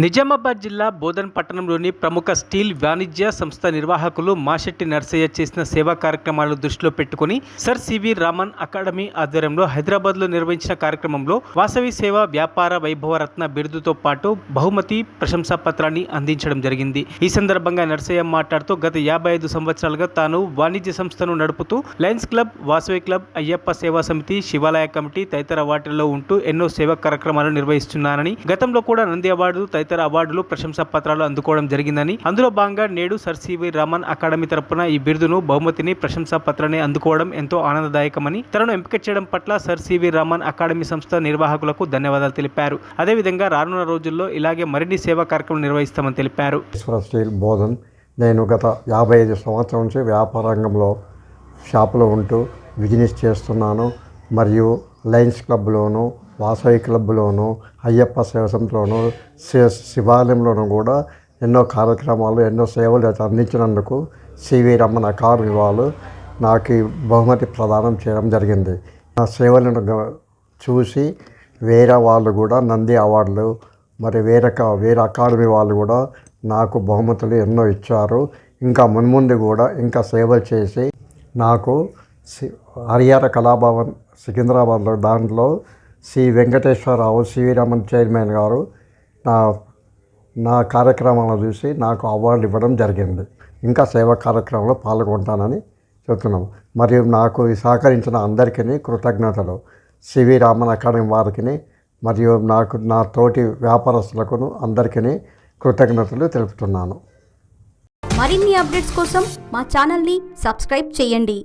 నిజామాబాద్ జిల్లా బోధన్ పట్టణంలోని ప్రముఖ స్టీల్ వాణిజ్య సంస్థ నిర్వాహకులు మాశెట్టి నర్సయ్య చేసిన సేవా కార్యక్రమాలను దృష్టిలో పెట్టుకుని సర్ సివి రామన్ అకాడమీ ఆధ్వర్యంలో హైదరాబాద్లో నిర్వహించిన కార్యక్రమంలో వాసవి సేవ వ్యాపార వైభవరత్న బిరుదుతో పాటు బహుమతి ప్రశంసా పత్రాన్ని అందించడం జరిగింది. ఈ సందర్భంగా నర్సయ్య మాట్లాడుతూ గత 55 సంవత్సరాలుగా తాను వాణిజ్య సంస్థను నడుపుతూ Lions club, Vasavi club, Ayyappa సేవా సమితి, శివాలయ కమిటీ తదితర వాటిల్లో ఉంటూ ఎన్నో సేవా కార్యక్రమాలు నిర్వహిస్తున్నానని, గతంలో కూడా నంది అవార్డు తదితర అవార్డులు ప్రశంసా పత్రాలు అందుకోవడం జరిగిందని, అందులో భాగంగా నేడు సర్ సివి రామన్ అకాడమీ తరపున ఈ బిరుదును, బహుమతిని, ప్రశంసా పత్రాన్ని అందుకోవడం ఎంతో ఆనందదాయకమని, తనను ఎంపిక చేయడం పట్ల సర్ సివి రామన్ అకాడమీ సంస్థ నిర్వాహకులకు ధన్యవాదాలు తెలిపారు. అదేవిధంగా రానున్న రోజుల్లో ఇలాగే మరిన్ని సేవా కార్యక్రమాలు నిర్వహిస్తామని తెలిపారు. స్టీల్ బోధన్ నేను గత 55 సంవత్సరాల నుంచి వ్యాపార రంగంలో షాపులో ఉంటూ బిజినెస్ చేస్తున్నాను. మరియు లయన్స్ క్లబ్లోను, వాసవి క్లబ్లోను, అయ్యప్ప సేవ సమితిలోను, శివాలయంలోనూ కూడా ఎన్నో కార్యక్రమాలు, ఎన్నో సేవలు అందించినందుకు సివి రమణ అకాడమీ వాళ్ళు నాకు బహుమతి ప్రదానం చేయడం జరిగింది. నా సేవలను చూసి వేరే వాళ్ళు కూడా నంది అవార్డులు, మరి వేరే అకాడమీ వాళ్ళు కూడా నాకు బహుమతులు ఎన్నో ఇచ్చారు. ఇంకా మున్ముందు కూడా ఇంకా సేవలు చేసి నాకు హరిహర కళాభవన్ సికింద్రాబాద్లో దాంట్లో శ్రీ వెంకటేశ్వరరావు సివి రమణ్ చైర్మన్ గారు నా కార్యక్రమాలను చూసి నాకు అవార్డు ఇవ్వడం జరిగింది. ఇంకా సేవా కార్యక్రమంలో పాల్గొంటానని చెప్తున్నాము. మరియు నాకు సహకరించిన అందరికీ కృతజ్ఞతలు. సివి రామన్ అకాడమీ వారికి మరియు నా తోటి వ్యాపారస్తులకు అందరికీ కృతజ్ఞతలు తెలుపుతున్నాను. మరిన్ని అప్డేట్స్ కోసం మా ఛానల్ని సబ్స్క్రైబ్ చేయండి.